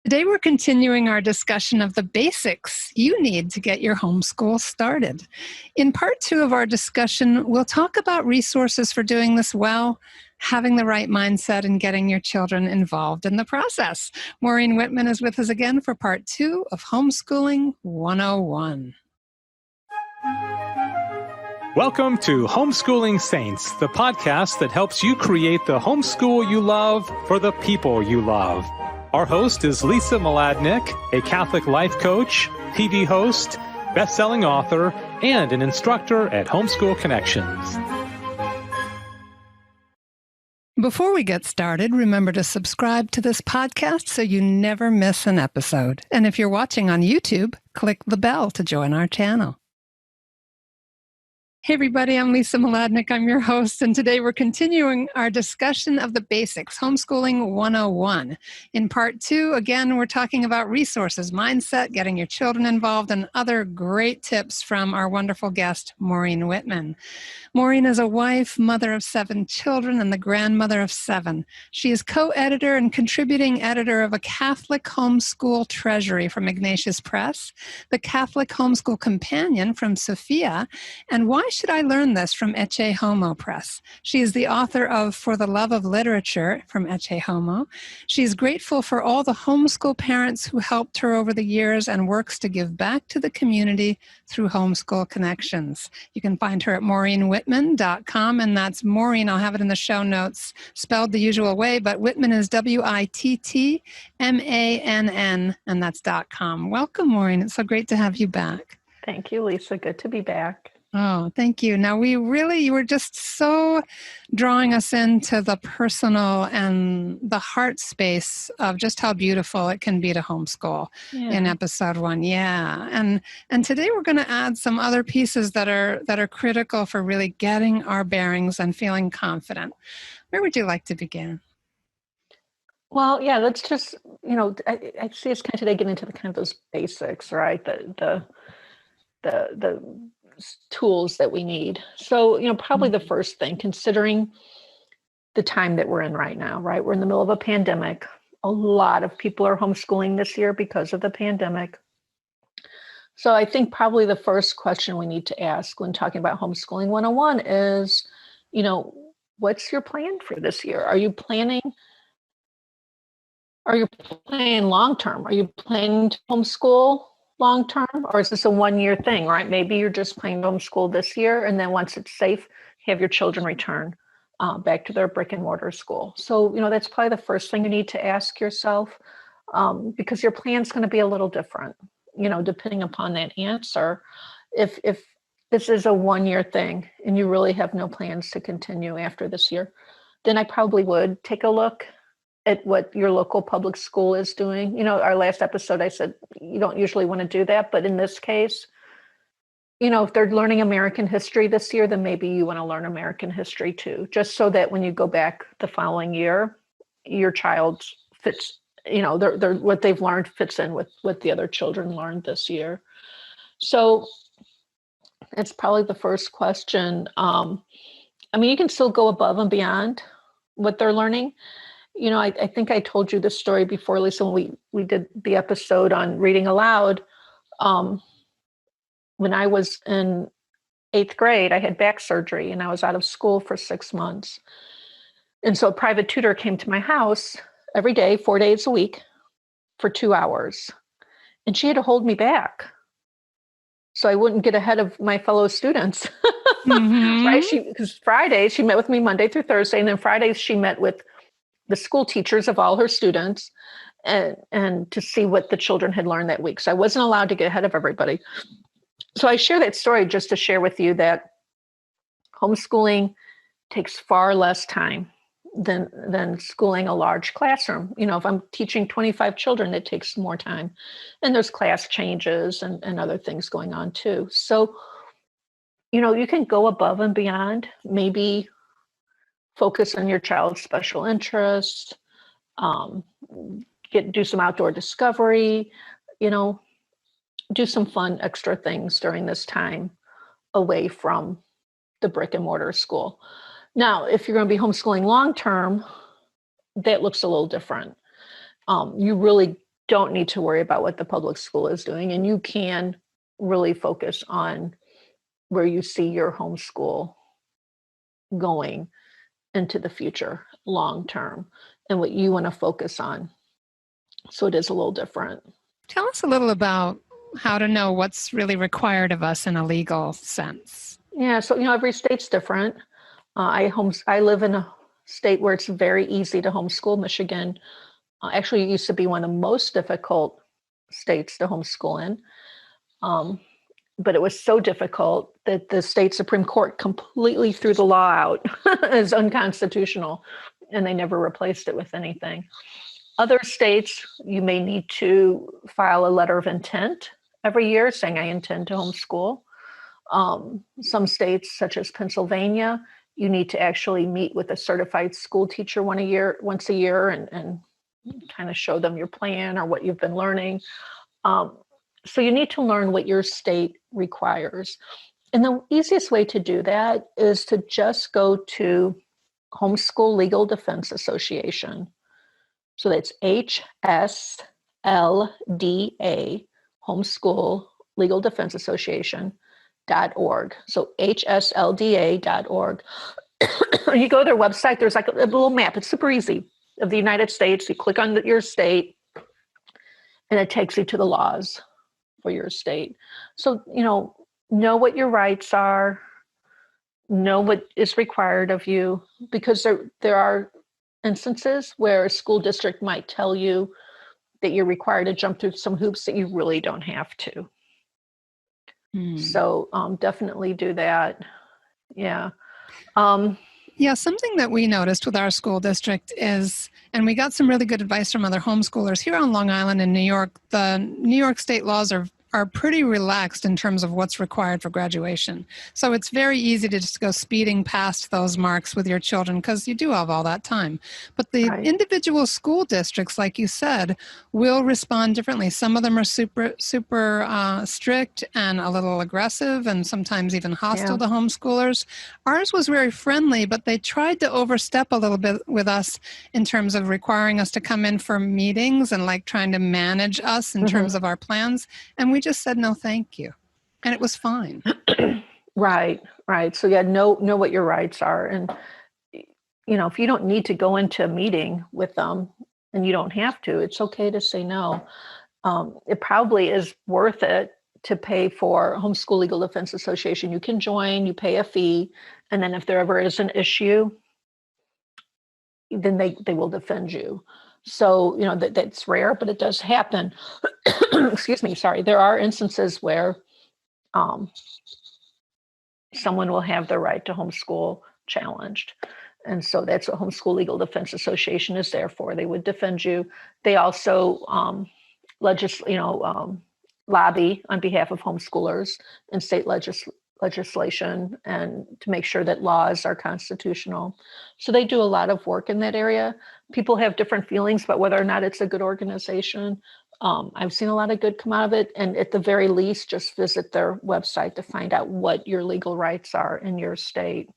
Today we're continuing our discussion of the basics you need to get your homeschool started. In part 2 of our discussion, we'll talk about resources for doing this well, having the right mindset, and getting your children involved in the process. Maureen Wittmann is with us again for part 2 of Homeschooling 101. Welcome to Homeschooling Saints, the podcast that helps you create the homeschool you love for the people you love. Our host is Lisa Mladinich, a Catholic life coach, TV host, best-selling author, and an instructor at Homeschool Connections. Before we get started, remember to subscribe to this podcast so you never miss an episode. And if you're watching on YouTube, click the bell to join our channel. Hey everybody, I'm Lisa Mladinich. I'm your host, and today we're continuing our discussion of the basics, Homeschooling 101. In part 2, again, we're talking about resources, mindset, getting your children involved, and other great tips from our wonderful guest, Maureen Wittmann. Maureen is a wife, mother of 7 children, and the grandmother of 7. She is co-editor and contributing editor of a Catholic homeschool treasury from Ignatius Press, the Catholic Homeschool Companion from Sophia, and Why Should I Learn This from 𝐒𝐻𝐻𝐻𝐻 Press. She is the author of For the Love of Literature from 𝐒𝐻𝐻𝐻𝐻. She's grateful for all the homeschool parents who helped her over the years and works to give back to the community through Homeschool Connections. You can find her at MaureenWittmann.com, and that's Maureen. I'll have it in the show notes, spelled the usual way, but Wittmann is Wittmann, and that's .com. Welcome, Maureen. It's so great to have you back. Thank you, Lisa. Good to be back. Oh, thank you. Now, you were just so drawing us into the personal and the heart space of just how beautiful it can be to homeschool in episode 1. Yeah. And today we're going to add some other pieces that are critical for really getting our bearings and feeling confident. Where would you like to begin? Well, yeah, let's just, I see us kind of today getting into the kind of those basics, right? The tools that we need. So, probably the first thing, considering the time that we're in right now, right? We're in the middle of a pandemic. A lot of people are homeschooling this year because of the pandemic. So I think probably the first question we need to ask when talking about Homeschooling 101 is, what's your plan for this year? Are you planning long-term? Are you planning to homeschool long-term, or is this a one-year thing, right? Maybe you're just planning to homeschool this year, and then once it's safe, have your children return back to their brick and mortar school. So, that's probably the first thing you need to ask yourself, because your plan's going to be a little different, depending upon that answer. If this is a one-year thing and you really have no plans to continue after this year, then I probably would take a look at what your local public school is doing. Our last episode, I said, you don't usually want to do that. But in this case, if they're learning American history this year, then maybe you want to learn American history too, just so that when you go back the following year, your child fits, they're what they've learned fits in with what the other children learned this year. So it's probably the first question. You can still go above and beyond what they're learning. I think I told you this story before, Lisa, when we did the episode on reading aloud. When I was in 8th grade, I had back surgery and I was out of school for 6 months. And so a private tutor came to my house every day, 4 days a week for 2 hours. And she had to hold me back so I wouldn't get ahead of my fellow students. Mm-hmm. Right? Because Fridays, she met with me Monday through Thursday. And then Fridays, she met with the school teachers of all her students and to see what the children had learned that week. So I wasn't allowed to get ahead of everybody. So I share that story just to share with you that homeschooling takes far less time than schooling a large classroom. If I'm teaching 25 children, it takes more time. And there's class changes and other things going on too. So, you can go above and beyond, maybe focus on your child's special interests, do some outdoor discovery, do some fun extra things during this time away from the brick and mortar school. Now, if you're going to be homeschooling long-term, that looks a little different. You really don't need to worry about what the public school is doing, and you can really focus on where you see your homeschool going into the future long term and what you want to focus on. So it is a little different. Tell us a little about how to know what's really required of us in a legal sense. Yeah, so every state's different. I live in a state where it's very easy to homeschool. Michigan actually used to be one of the most difficult states to homeschool in. But it was so difficult that the state Supreme Court completely threw the law out as unconstitutional, and they never replaced it with anything. Other states, you may need to file a letter of intent every year saying, I intend to homeschool. Some states, such as Pennsylvania, you need to actually meet with a certified school teacher once a year and kind of show them your plan or what you've been learning. So you need to learn what your state requires. And the easiest way to do that is to just go to Homeschool Legal Defense Association. So that's HSLDA, Homeschool Legal Defense Association.org. So HSLDA.org. You go to their website, there's like a little map. It's super easy of the United States. You click on your state and it takes you to the laws for your state. So, know what your rights are, know what is required of you, because there are instances where a school district might tell you that you're required to jump through some hoops that you really don't have to. So definitely do that. Yeah. Yeah, something that we noticed with our school district is, and we got some really good advice from other homeschoolers here on Long Island in New York, the New York state laws are pretty relaxed in terms of what's required for graduation. So it's very easy to just go speeding past those marks with your children because you do have all that time. But the individual school districts, like you said, will respond differently. Some of them are super strict and a little aggressive and sometimes even hostile to homeschoolers. Ours was very friendly, but they tried to overstep a little bit with us in terms of requiring us to come in for meetings and like trying to manage us in terms of our plans. And we just said, no, thank you. And it was fine. Right. So know what your rights are. And, if you don't need to go into a meeting with them and you don't have to, it's okay to say no. It probably is worth it to pay for Homeschool Legal Defense Association. You can join, you pay a fee. And then if there ever is an issue, then they will defend you. So, that's rare, but it does happen. Excuse me, sorry. There are instances where someone will have their right to homeschool challenged. And so that's what Homeschool Legal Defense Association is there for. They would defend you. They also lobby on behalf of homeschoolers in state legislation and to make sure that laws are constitutional. So they do a lot of work in that area. People have different feelings about whether or not it's a good organization. I've seen a lot of good come out of it. And at the very least, just visit their website to find out what your legal rights are in your state.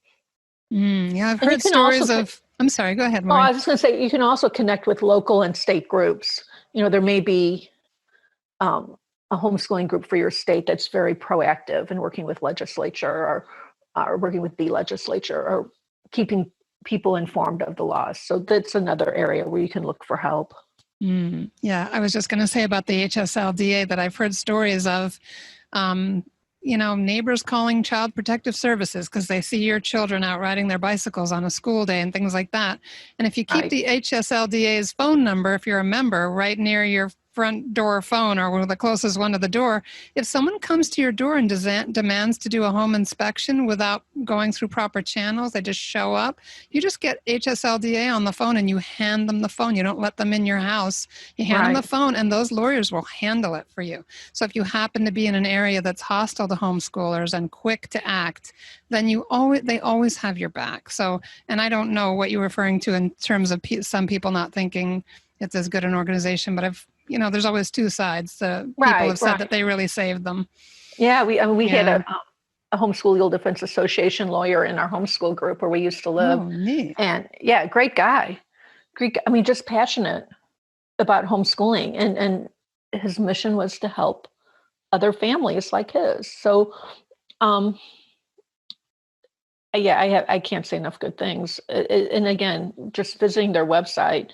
Yeah, I've heard stories of... I'm sorry, go ahead, Maureen. I was going to say, you can also connect with local and state groups. There may be a homeschooling group for your state that's very proactive in working with legislature or working with the legislature or keeping people informed of the laws. So that's another area where you can look for help. Yeah, I was just going to say about the HSLDA that I've heard stories of, neighbors calling Child Protective Services because they see your children out riding their bicycles on a school day and things like that. And if you keep the HSLDA's phone number, if you're a member, right near your front door phone or the closest one to the door, if someone comes to your door and demands to do a home inspection without going through proper channels, they just show up, you just get HSLDA on the phone and you hand them the phone. You don't let them in your house. You hand them the phone and those lawyers will handle it for you. So if you happen to be in an area that's hostile to homeschoolers and quick to act, then they always have your back. So, and I don't know what you're referring to in terms of some people not thinking it's as good an organization, but there's always two sides. People have said that they really saved them. Yeah, we had a Homeschool Legal Defense Association lawyer in our homeschool group where we used to live. Oh, neat. And great guy. Just passionate. about homeschooling, and his mission was to help other families like his. So, I can't say enough good things. And again, just visiting their website.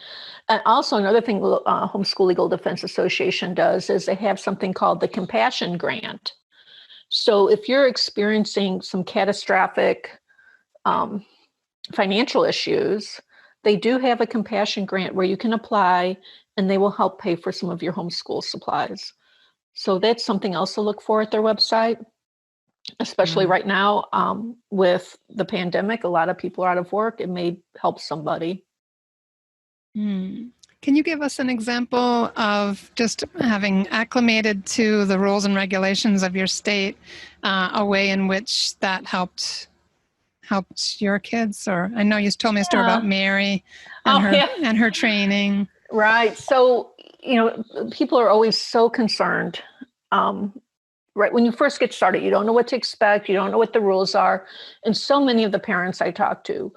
And also another thing Homeschool Legal Defense Association does is they have something called the Compassion Grant. So if you're experiencing some catastrophic financial issues, they do have a Compassion Grant where you can apply and they will help pay for some of your homeschool supplies. So that's something else to look for at their website, especially right now with the pandemic. A lot of people are out of work. It may help somebody. Can you give us an example of just having acclimated to the rules and regulations of your state, a way in which that helped your kids? Or I know you told me a story about Mary and her training. Right. So, people are always so concerned. Right. When you first get started, you don't know what to expect. You don't know what the rules are. And so many of the parents I talk to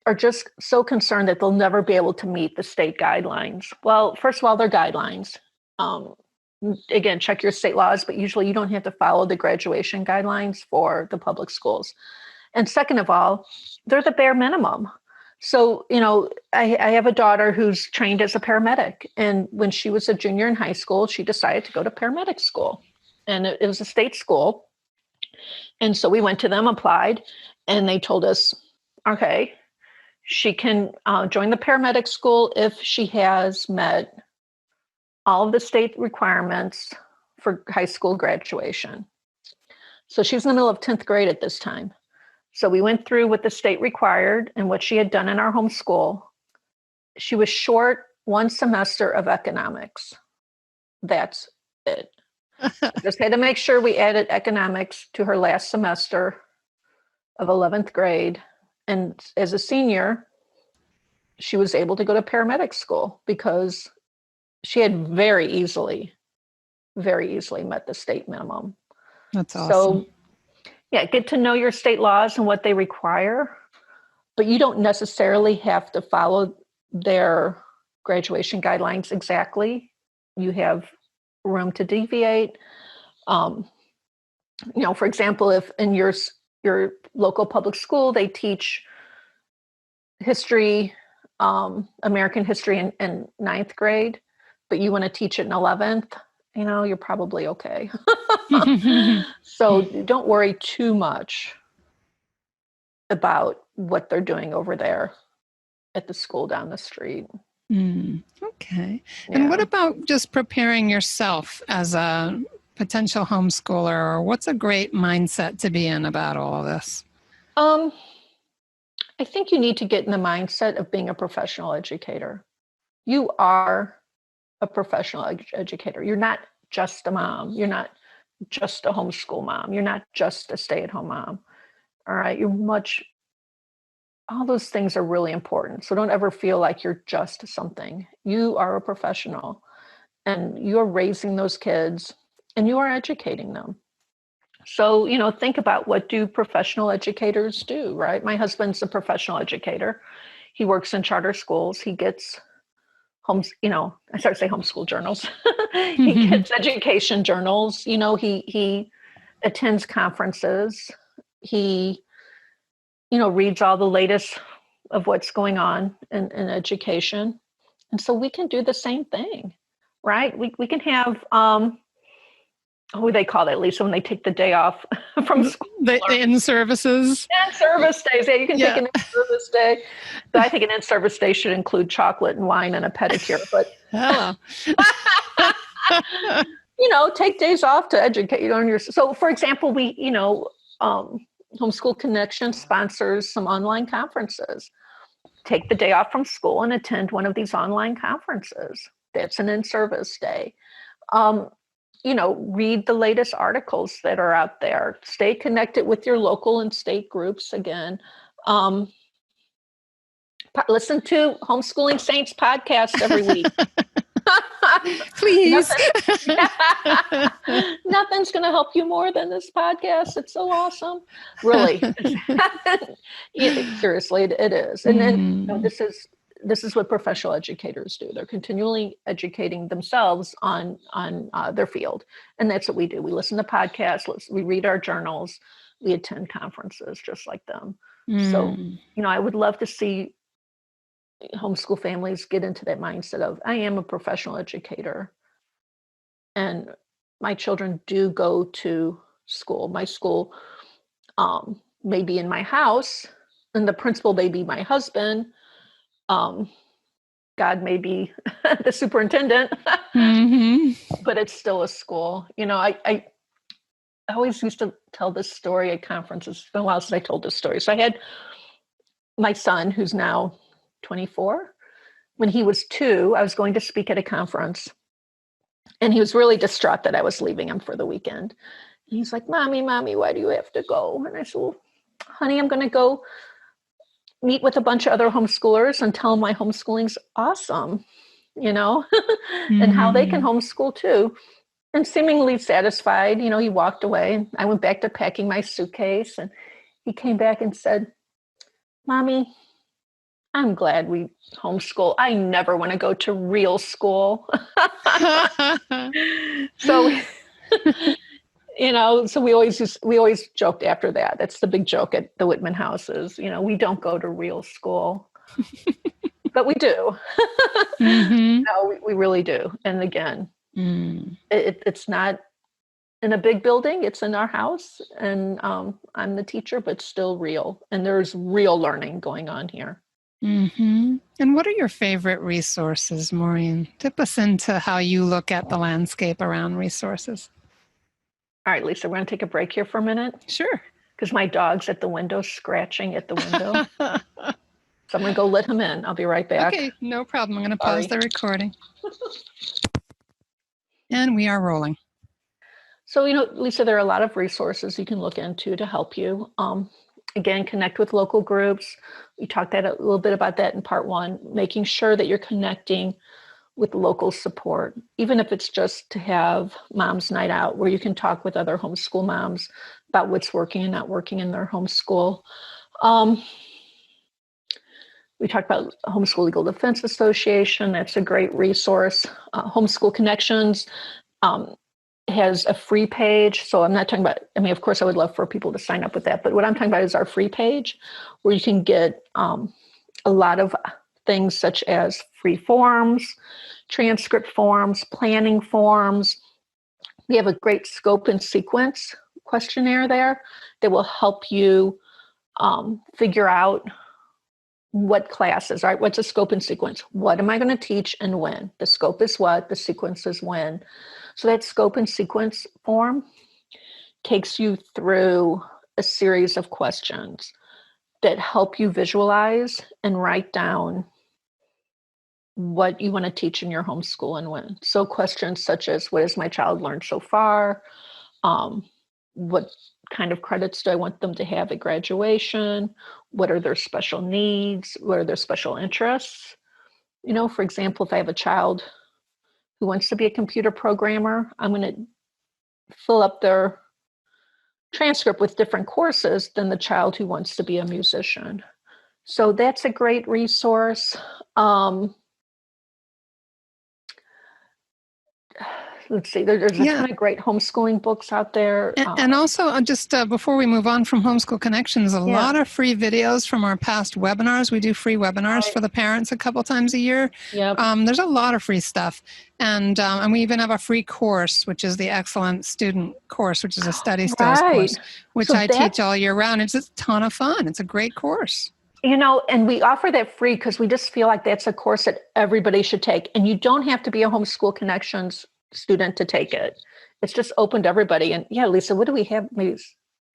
are just so concerned that they'll never be able to meet the state guidelines. Well, first of all, they're guidelines. Again, check your state laws, but usually you don't have to follow the graduation guidelines for the public schools. And second of all, they're the bare minimum. So, I have a daughter who's trained as a paramedic. And when she was a junior in high school, she decided to go to paramedic school. And it was a state school. And so we went to them, applied, and they told us, okay, she can join the paramedic school if she has met all of the state requirements for high school graduation. So she was in the middle of 10th grade at this time. So we went through what the state required and what she had done in our homeschool. She was short one semester of economics. That's it. Just had to make sure we added economics to her last semester of 11th grade. And as a senior, she was able to go to paramedic school because she had very easily met the state minimum. That's awesome. So, get to know your state laws and what they require, but you don't necessarily have to follow their graduation guidelines exactly. You have room to deviate. For example, if in your local public school, they teach history, American history in 9th grade, but you want to teach it in 11th, you're probably okay. So don't worry too much about what they're doing over there at the school down the street. Okay. Yeah. And what about just preparing yourself as a potential homeschooler, or what's a great mindset to be in about all of this? I think you need to get in the mindset of being a professional educator. You are a professional educator. You're not just a mom. You're not just a homeschool mom. You're not just a stay-at-home mom. All right. All those things are really important. So don't ever feel like you're just something. You are a professional and you're raising those kids and you are educating them. So, think about, what do professional educators do, right? My husband's a professional educator. He works in charter schools. He gets I started to say homeschool journals. He gets education journals. He attends conferences. He, reads all the latest of what's going on in education. And so we can do the same thing, right? We can have, what do they call that, Lisa, when they take the day off from school? The in-services? In-service days. Yeah, you can take an in-service day. But I think an in-service day should include chocolate and wine and a pedicure. But, take days off to educate on your. So, for example, we, Homeschool Connection sponsors some online conferences. Take the day off from school and attend one of these online conferences. That's an in-service day. Read the latest articles that are out there. Stay connected with your local and state groups again. Listen to Homeschooling Saints podcast every week. Please. Nothing's going to help you more than this podcast. It's so awesome. Really. Seriously, it is. And then this is what professional educators do. They're continually educating themselves on their field. And that's what we do. We listen to podcasts, we read our journals, we attend conferences just like them. So, I would love to see homeschool families get into that mindset of, I am a professional educator and my children do go to school. My school may be in my house and the principal may be my husband. God may be the superintendent, but it's still a school. I always used to tell this story at conferences. It's been a while since I told this story. So I had my son, who's now 24. When he was 2, I was going to speak at a conference, and he was really distraught that I was leaving him for the weekend. And he's like, Mommy, why do you have to go? And I said, well, honey, I'm going to go meet with a bunch of other homeschoolers and tell them my homeschooling's awesome, and how they can homeschool too. And seemingly satisfied, he walked away. I went back to packing my suitcase, and he came back and said, Mommy, I'm glad we homeschool. I never want to go to real school. So, so we always joked after that. That's the big joke at the Wittmann houses. We don't go to real school, but we do. No, we really do. And again, it's not in a big building. It's in our house, and I'm the teacher, but still real. And there's real learning going on here. And what are your favorite resources, Maureen? Tip us into how you look at the landscape around resources. All right, Lisa, we're going to take a break here for a minute. Sure. Because my dog's at the window, scratching at the window. So I'm going to go let him in. I'll be right back. Okay, no problem. I'm going to pause the recording. And we are rolling. So, Lisa, there are a lot of resources you can look into to help you. Again, connect with local groups. We talked a little bit about that in part 1, making sure that you're connecting with local support, even if it's just to have mom's night out where you can talk with other homeschool moms about what's working and not working in their homeschool. We talked about Homeschool Legal Defense Association. That's a great resource. Homeschool Connections has a free page. So I'm not talking about, of course, I would love for people to sign up with that. But what I'm talking about is our free page where you can get a lot of things such as free forms, transcript forms, planning forms. We have a great scope and sequence questionnaire there that will help you figure out what classes, right? What's a scope and sequence? What am I going to teach and when? The scope is what, the sequence is when. So that scope and sequence form takes you through a series of questions that help you visualize and write down what you want to teach in your homeschool and when. So questions such as, what has my child learned so far? What kind of credits do I want them to have at graduation? What are their special needs? What are their special interests? For example, if I have a child who wants to be a computer programmer, I'm going to fill up their transcript with different courses than the child who wants to be a musician. So that's a great resource. Let's see, there's a ton of great homeschooling books out there. And also, just before we move on from Homeschool Connections, a lot of free videos from our past webinars. We do free webinars for the parents a couple times a year. Yep. There's a lot of free stuff. And we even have a free course, which is the Excellent Student course, which is a study skills course, which I teach all year round. It's a ton of fun. It's a great course. And we offer that free because we just feel like that's a course that everybody should take. And you don't have to be a Homeschool Connections student to take it. It's just open to everybody. And Lisa, what do we have? Maybe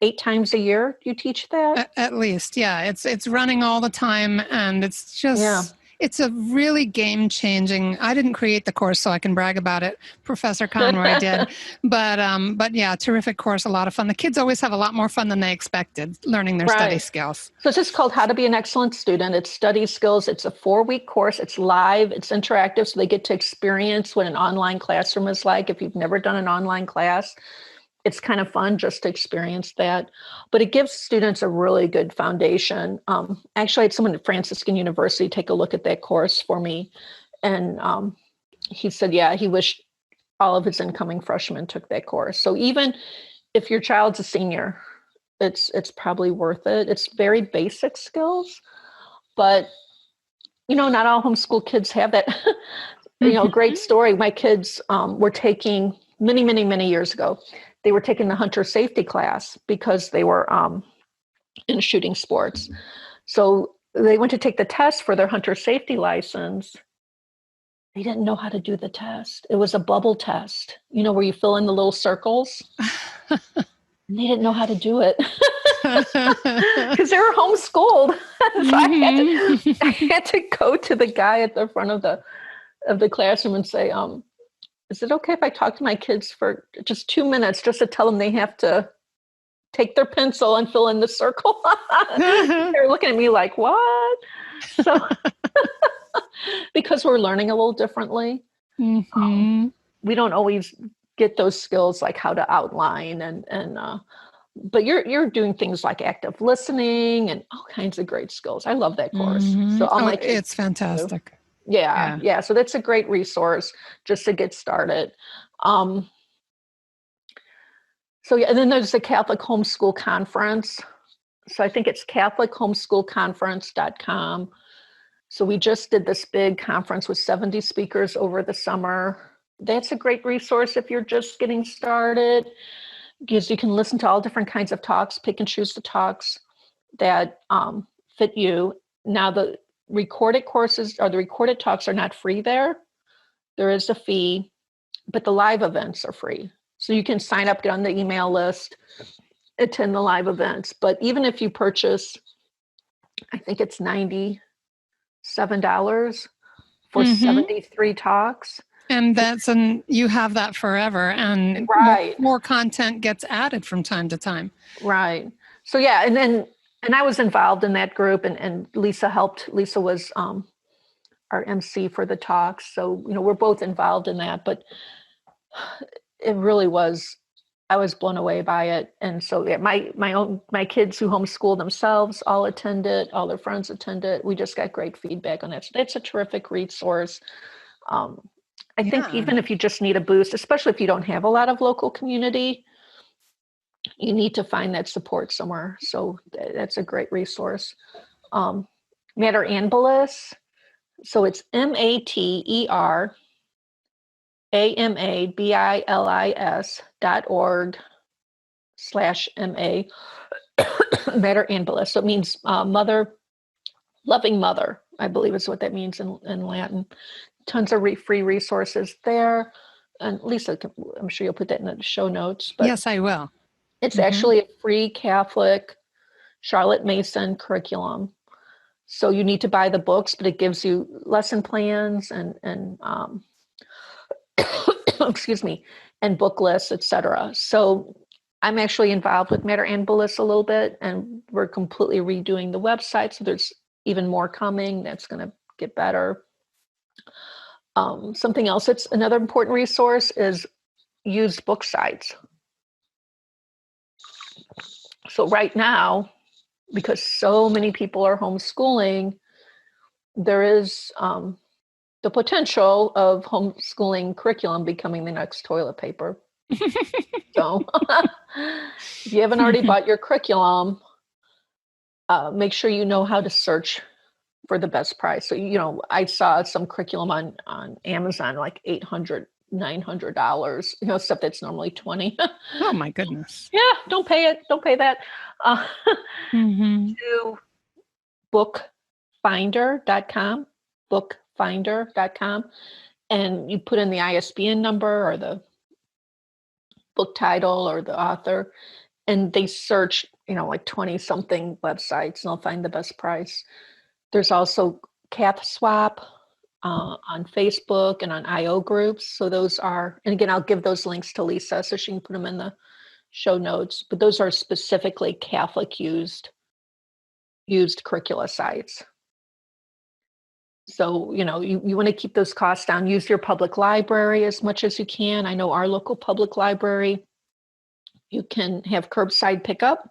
8 times a year you teach that? At least, it's running all the time, and it's just it's a really game-changing. I didn't create the course, so I can brag about it. Professor Conroy did, but terrific course, a lot of fun. The kids always have a lot more fun than they expected learning their study skills. So it's just called How to Be an Excellent Student. It's study skills. It's a 4-week course. It's live. It's interactive, so they get to experience what an online classroom is like. If you've never done an online class, it's kind of fun just to experience that. But it gives students a really good foundation. Actually, I had someone at Franciscan University take a look at that course for me. And he said, yeah, he wished all of his incoming freshmen took that course. So even if your child's a senior, it's probably worth it. It's very basic skills, but not all homeschool kids have that. Great story. My kids were taking many years ago. They were taking the hunter safety class because they were in shooting sports. So they went to take the test for their hunter safety license. They didn't know how to do the test. It was a bubble test, where you fill in the little circles. And they didn't know how to do it because they were homeschooled. So I had to go to the guy at the front of the classroom and say, is it okay if I talk to my kids for just 2 minutes just to tell them they have to take their pencil and fill in the circle? They're looking at me like, what? So because we're learning a little differently, we don't always get those skills like how to outline but you're doing things like active listening and all kinds of great skills. I love that course. So it's fantastic. Yeah. So that's a great resource just to get started. And then there's the Catholic Homeschool Conference. So I think it's CatholicHomeschoolConference.com. So we just did this big conference with 70 speakers over the summer. That's a great resource if you're just getting started, because you can listen to all different kinds of talks, pick and choose the talks that fit you. Now the recorded courses or the recorded talks are not free there. There is a fee, but the live events are free. So you can sign up, get on the email list, attend the live events. But even if you purchase, I think it's $97 for 73 talks. And you have that forever, and more content gets added from time to time. Right. So yeah, and I was involved in that group, and Lisa helped. Lisa was our MC for the talks. So, we're both involved in that, but it really was, I was blown away by it. And so yeah, my kids who homeschool themselves all attended, all their friends attended. We just got great feedback on that. So that's a terrific resource. I think even if you just need a boost, especially if you don't have a lot of local community, you need to find that support somewhere. So that's a great resource. Mater Anbilis. So it's MaterAnbilis.org/MA. Mater Anbilis. So it means mother, loving mother, I believe is what that means in Latin. Tons of free resources there. And Lisa, I'm sure you'll put that in the show notes. But yes, I will. It's actually a free Catholic Charlotte Mason curriculum. So you need to buy the books, but it gives you lesson plans and excuse me, and book lists, etc. So I'm actually involved with Mater Anbilis a little bit, and we're completely redoing the website. So there's even more coming that's going to get better. Something else that's another important resource is used book sites. So right now, because so many people are homeschooling, there is the potential of homeschooling curriculum becoming the next toilet paper. So if you haven't already bought your curriculum, make sure you know how to search for the best price. So, I saw some curriculum on Amazon, like $800, $900, stuff that's normally $20. Oh my goodness. Yeah. Don't pay it. Don't pay that. To bookfinder.com, and you put in the ISBN number or the book title or the author, and they search, like 20 something websites, and they'll find the best price. There's also CathSwap on Facebook and on IO groups. So those are, and again, I'll give those links to Lisa so she can put them in the show notes, but those are specifically Catholic used curricula sites. So, you want to keep those costs down. Use your public library as much as you can. I know our local public library You can have curbside pickup.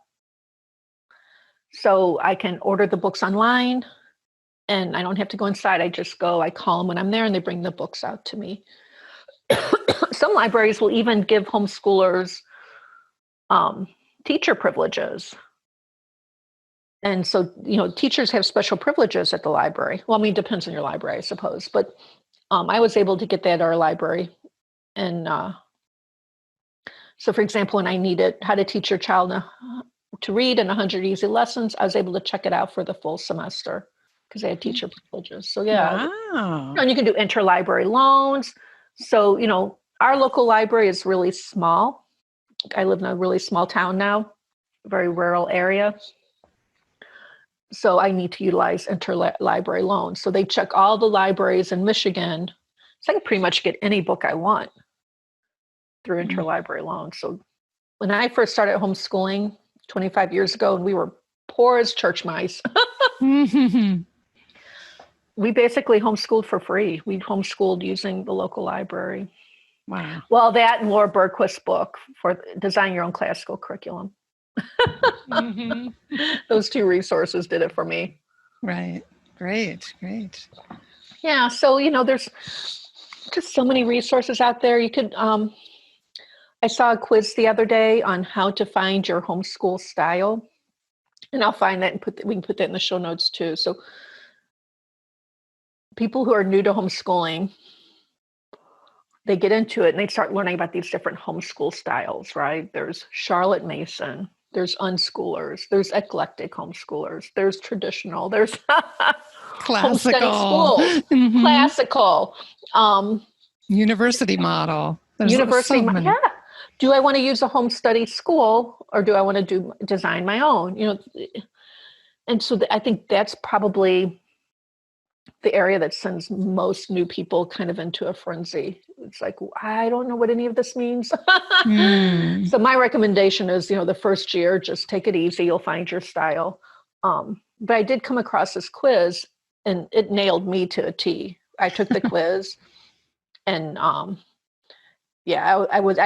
So I can order the books online and I don't have to go inside. I just go, I call them when I'm there and they bring the books out to me. Some libraries will even give homeschoolers teacher privileges. And so, teachers have special privileges at the library. Well, I mean, it depends on your library, I suppose. But I was able to get that at our library. And so, for example, when I needed how to teach your child to read in 100 easy lessons, I was able to check it out for the full semester because I had teacher privileges. So, yeah. Wow. And you can do interlibrary loans. So, our local library is really small. I live in a really small town now, very rural area. So I need to utilize interlibrary loans. So they check all the libraries in Michigan. So I can pretty much get any book I want through interlibrary loans. So when I first started homeschooling 25 years ago, and we were poor as church mice, we basically homeschooled for free. We homeschooled using the local library. Wow. Well, that and Laura Bergquist's book for Design Your Own Classical Curriculum. Those two resources did it for me. Right. Great. Yeah. So, there's just so many resources out there. You could, I saw a quiz the other day on how to find your homeschool style, and I'll find that and we can put that in the show notes too. So people who are new to homeschooling, they get into it and they start learning about these different homeschool styles, right? There's Charlotte Mason, there's unschoolers, there's eclectic homeschoolers, there's traditional, there's classical, classical, university model. There's university, so many. yeah. Do I want to use a home study school or do I want to design my own? And so I think that's probably the area that sends most new people kind of into a frenzy. It's like, I don't know what any of this means. So my recommendation is, the first year, just take it easy. You'll find your style. But I did come across this quiz and it nailed me to a T. I took the quiz and I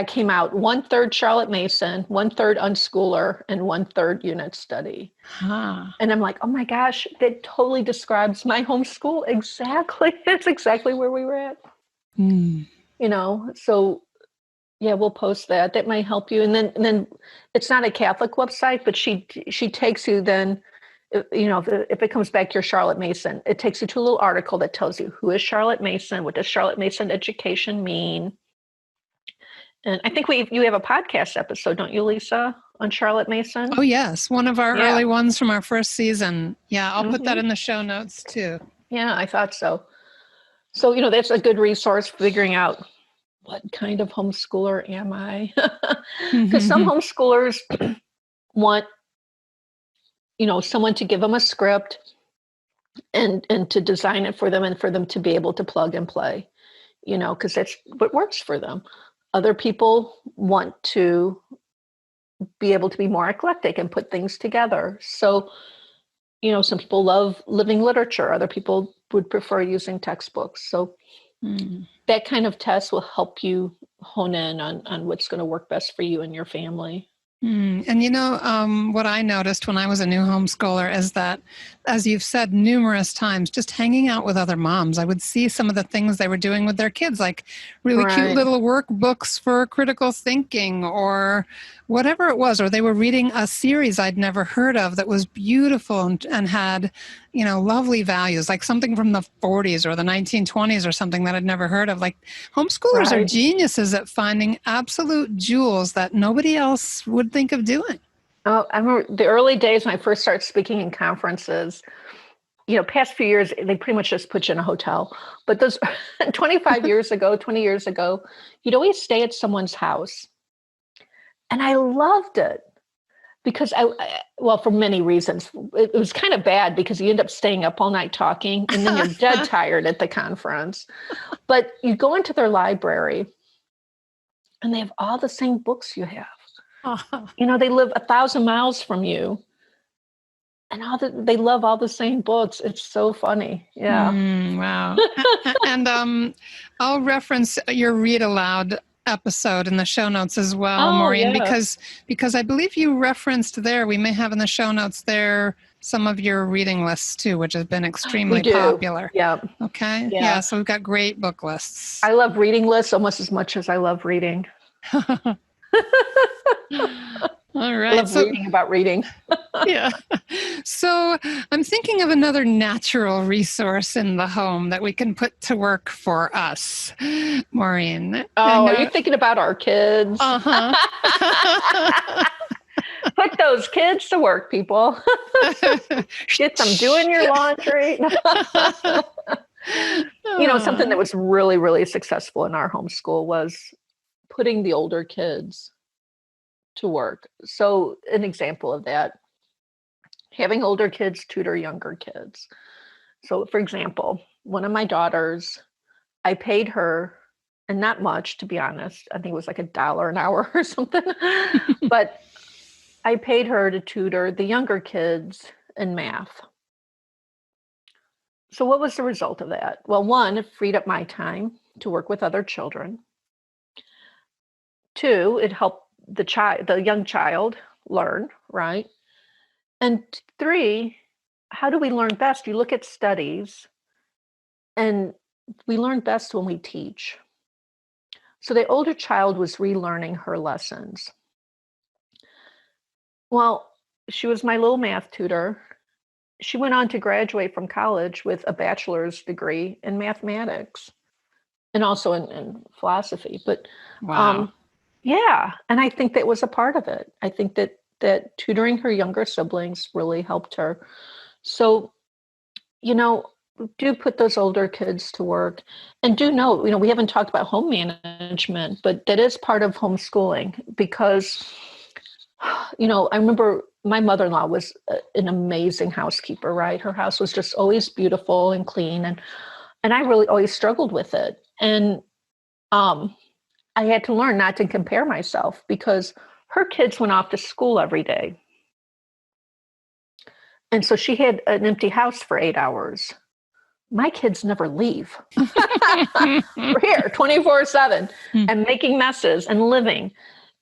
came out 1/3 Charlotte Mason, 1/3 unschooler, and 1/3 unit study. And I'm like, oh my gosh, that totally describes my homeschool exactly. That's exactly where we were at. So yeah, we'll post that. That might help you. And then it's not a Catholic website, but she takes you then, if it comes back to your Charlotte Mason, it takes you to a little article that tells you who is Charlotte Mason, what does Charlotte Mason education mean. And I think you have a podcast episode, don't you, Lisa, on Charlotte Mason? Oh, yes. One of our early ones from our first season. Yeah, I'll put that in the show notes too. Yeah, I thought so. So, that's a good resource for figuring out what kind of homeschooler am I? Because some homeschoolers want, someone to give them a script and to design it for them and for them to be able to plug and play, because that's what works for them. Other people want to be able to be more eclectic and put things together. So, some people love living literature. Other people would prefer using textbooks. So that kind of test will help you hone in on what's going to work best for you and your family. And what I noticed when I was a new homeschooler is that, as you've said numerous times, just hanging out with other moms, I would see some of the things they were doing with their kids, like really cute little workbooks for critical thinking or whatever it was, or they were reading a series I'd never heard of that was beautiful and had, lovely values, like something from the 40s or the 1920s or something that I'd never heard of. Like homeschoolers are geniuses at finding absolute jewels that nobody else would think of doing. Oh, I remember the early days when I first started speaking in conferences, past few years, they pretty much just put you in a hotel. But those 20 years ago, you'd always stay at someone's house. And I loved it because for many reasons. It was kind of bad because you end up staying up all night talking and then you're dead tired at the conference. But you go into their library and they have all the same books you have. They live 1,000 miles from you and they love all the same books. It's so funny. Yeah. Wow. And I'll reference your read aloud episode in the show notes as well, Oh, Maureen, yeah. because I believe you referenced there, we may have in the show notes there some of your reading lists too, which have been extremely We do. popular. Yeah. Okay. Yeah. Yeah. So we've got great book lists. I love reading lists almost as much as I love reading. All right. I love reading about reading. Yeah. So I'm thinking of another natural resource in the home that we can put to work for us, Maureen. Oh, are you thinking about our kids? Uh-huh. Put those kids to work, people. Get them doing your laundry. Something that was really, really successful in our homeschool was putting the older kids to work. So an example of that, having older kids tutor younger kids. So for example, one of my daughters, I paid her, and not much, to be honest. I think it was like $1 an hour or something. But I paid her to tutor the younger kids in math. So what was the result of that? Well, one, it freed up my time to work with other children. Two, it helped the young child learn, right? And three, how do we learn best? You look at studies, and we learn best when we teach. So the older child was relearning her lessons. Well, she was my little math tutor. She went on to graduate from college with a bachelor's degree in mathematics and also in philosophy. But Wow. yeah, and I think that was a part of it. I think that tutoring her younger siblings really helped her. So, do put those older kids to work, and do know, we haven't talked about home management, but that is part of homeschooling because, I remember my mother-in-law was an amazing housekeeper, right? Her house was just always beautiful and clean. And I really always struggled with it. And, I had to learn not to compare myself because her kids went off to school every day. And so she had an empty house for 8 hours. My kids never leave. We're here 24/7 and making messes and living.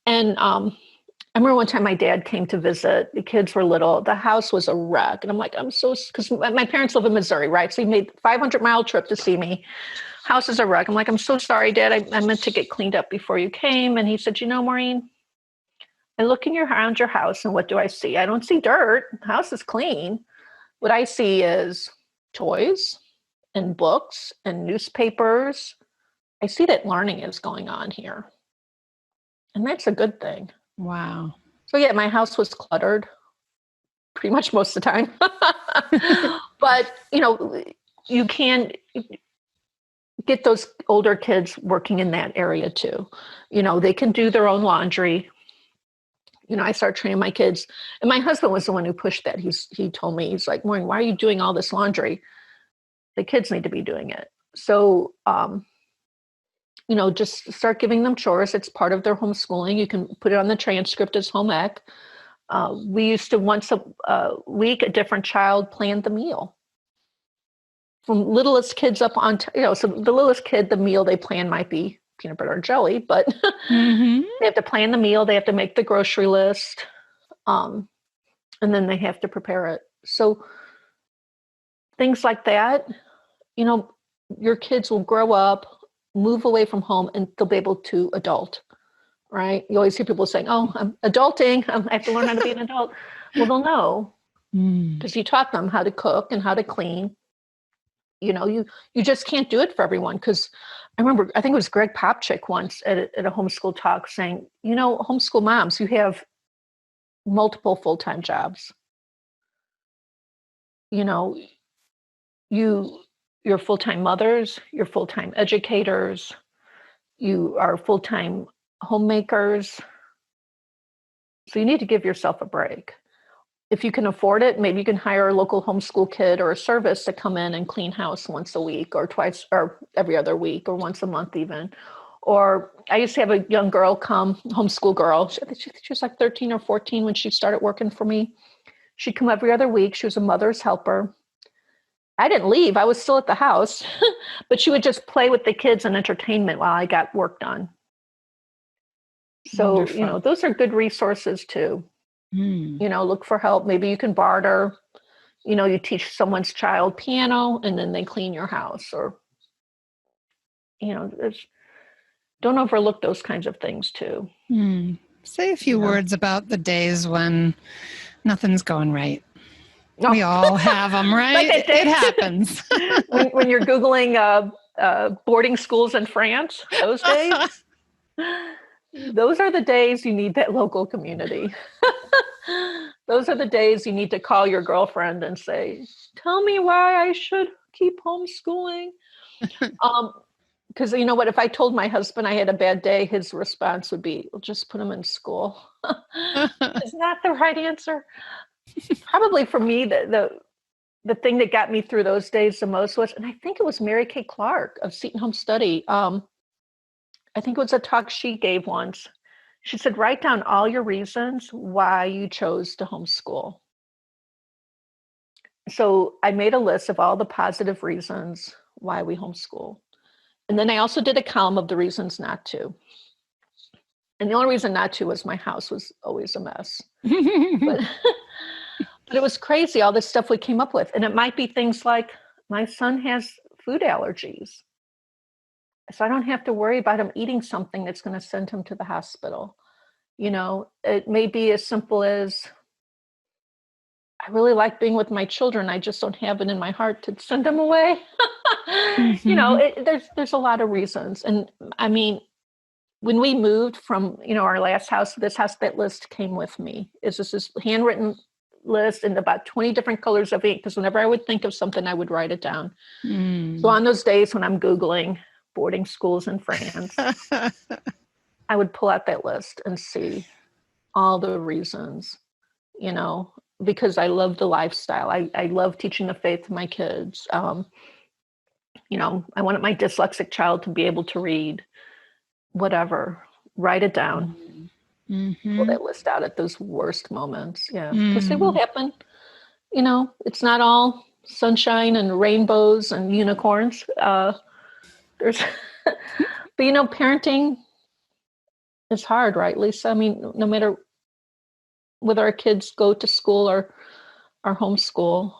And I remember one time my dad came to visit. The kids were little. The house was a wreck. And I'm like, because my parents live in Missouri, right? So he made a 500-mile trip to see me. House is a wreck. I'm like, I'm so sorry, Dad. I meant to get cleaned up before you came. And he said, Maureen, I look around your house, and what do I see? I don't see dirt. The house is clean. What I see is toys and books and newspapers. I see that learning is going on here. And that's a good thing. Wow. So yeah, my house was cluttered pretty much most of the time. But, you can get those older kids working in that area too. They can do their own laundry. I started training my kids, and my husband was the one who pushed that. He told me, he's like, Maureen, why are you doing all this laundry? The kids need to be doing it. So, just start giving them chores. It's part of their homeschooling. You can put it on the transcript as home ec. We used to once a week, a different child planned the meal. From littlest kids up on, so the littlest kid, the meal they plan might be peanut butter and jelly, but they have to plan the meal. They have to make the grocery list. And then they have to prepare it. So things like that, your kids will grow up, move away from home, and they'll be able to adult, right? You always hear people saying, oh, I'm adulting. I have to learn how to be an adult. Well, they'll know because you taught them how to cook and how to clean. You just can't do it for everyone. Because I remember, I think it was Greg Popchick once at a homeschool talk saying, homeschool moms, you have multiple full-time jobs. You're full-time mothers, you're full-time educators, you are full-time homemakers. So you need to give yourself a break. If you can afford it, maybe you can hire a local homeschool kid or a service to come in and clean house once a week or twice or every other week or once a month even. Or I used to have a young girl come, homeschool girl. She was like 13 or 14 when she started working for me. She'd come every other week. She was a mother's helper. I didn't leave. I was still at the house, but she would just play with the kids and entertainment while I got work done. So, Wonderful. those are good resources too. Mm. Look for help. Maybe you can barter, you teach someone's child piano and then they clean your house, or, don't overlook those kinds of things too. Mm. Say a few words about the days when nothing's going right. No. We all have them, right? Like that day. It happens. when you're Googling boarding schools in France, those days, those are the days you need that local community. Those are the days you need to call your girlfriend and say, tell me why I should keep homeschooling. Because you know what, if I told my husband I had a bad day, his response would be, well, just put him in school. Is not the right answer. Probably for me, the thing that got me through those days the most was, and I think it was Mary Kay Clark of Seton Home Study. I think it was a talk she gave once. She said, write down all your reasons why you chose to homeschool. So I made a list of all the positive reasons why we homeschool. And then I also did a column of the reasons not to. And the only reason not to was my house was always a mess. But it was crazy, all this stuff we came up with. And it might be things like, my son has food allergies, so I don't have to worry about him eating something that's going to send him to the hospital. It may be as simple as, I really like being with my children, I just don't have it in my heart to send them away. There's a lot of reasons. And I mean, when we moved from, our last house to this house, that list came with me. It's just this handwritten list and about 20 different colors of ink, because whenever I would think of something, I would write it down. So on those days when I'm Googling boarding schools in France, I would pull out that list and see all the reasons, because I love the lifestyle. I love teaching the faith to my kids. I wanted my dyslexic child to be able to read, whatever, write it down. Pull that list out at those worst moments. Yeah, because they will happen. It's not all sunshine and rainbows and unicorns. There's, but parenting is hard, right, Lisa? I mean, no matter whether our kids go to school or homeschool,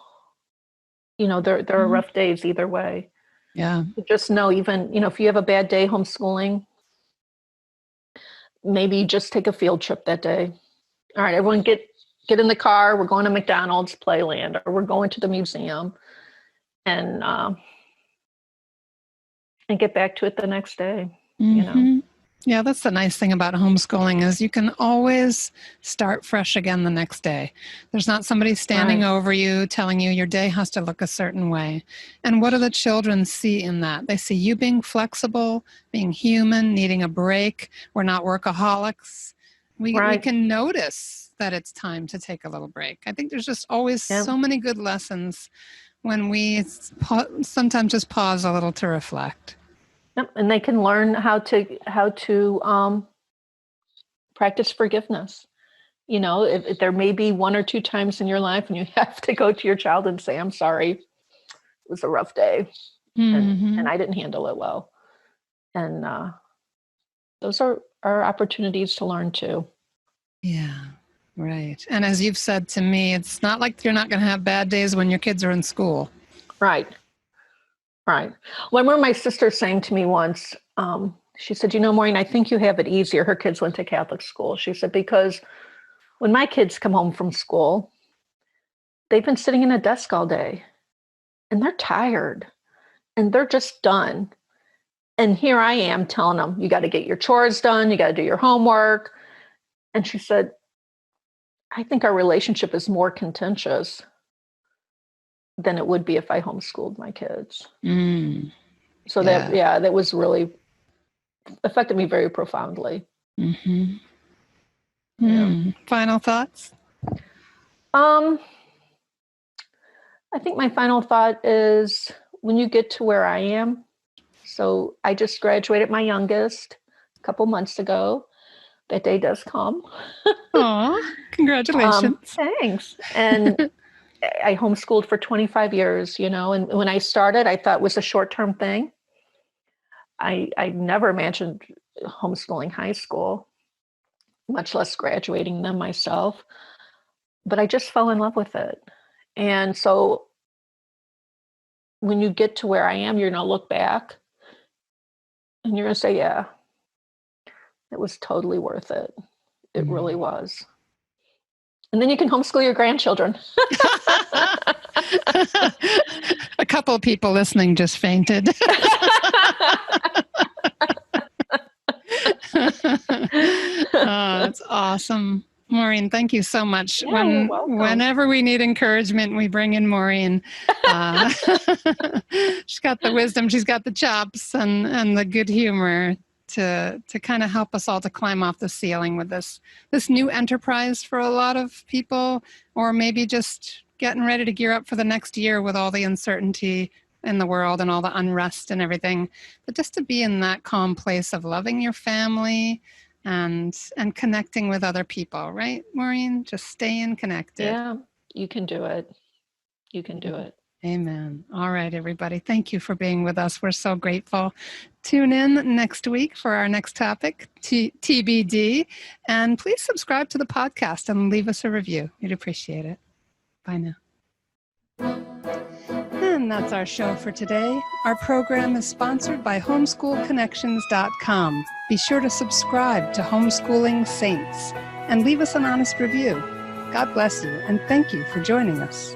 there are rough days either way. Yeah. Just know, even, if you have a bad day homeschooling, maybe you just take a field trip that day. All right, everyone get in the car. We're going to McDonald's Playland, or we're going to the museum, and get back to it the next day. Yeah, that's the nice thing about homeschooling, is you can always start fresh again the next day. There's not somebody standing over you telling you your day has to look a certain way. And what do the children see in that? They see you being flexible, being human, needing a break. We're not workaholics. We can notice that it's time to take a little break. I think there's just always so many good lessons when we sometimes just pause a little to reflect. Yep. And they can learn how to practice forgiveness. If there may be one or two times in your life when you have to go to your child and say, I'm sorry, it was a rough day, and I didn't handle it well. And those are opportunities to learn too. Yeah. Right. And as you've said to me, it's not like you're not going to have bad days when your kids are in school. Right. Right. Well, I remember my sister saying to me once, she said, Maureen, I think you have it easier. Her kids went to Catholic school. She said, because when my kids come home from school, they've been sitting in a desk all day and they're tired and they're just done. And here I am telling them, you got to get your chores done. You got to do your homework. And she said, I think our relationship is more contentious than it would be if I homeschooled my kids. So that was really affected me very profoundly. Final thoughts? I think my final thought is, when you get to where I am, so I just graduated my youngest a couple months ago. That day does come. Aw, congratulations. Thanks. And I homeschooled for 25 years, and when I started, I thought it was a short-term thing. I never imagined homeschooling high school. much less graduating them myself. But I just fell in love with it. And so when you get to where I am, you're going to look back and you're going to say, yeah, it was totally worth it. It really was. And then you can homeschool your grandchildren. A couple of people listening just fainted. That's awesome. Maureen, thank you so much. Yeah, you're welcome. Whenever we need encouragement, we bring in Maureen. She's got the wisdom, she's got the chops and the good humor to kind of help us all to climb off the ceiling with this new enterprise for a lot of people, or maybe just getting ready to gear up for the next year with all the uncertainty in the world and all the unrest and everything. But just to be in that calm place of loving your family and connecting with other people, right, Maureen? Just staying connected. Yeah, you can do it. You can do it. Amen. All right, everybody. Thank you for being with us. We're so grateful. Tune in next week for our next topic, TBD. And please subscribe to the podcast and leave us a review. We'd appreciate it. Bye now. And that's our show for today. Our program is sponsored by homeschoolconnections.com. Be sure to subscribe to Homeschooling Saints and leave us an honest review. God bless you, and thank you for joining us.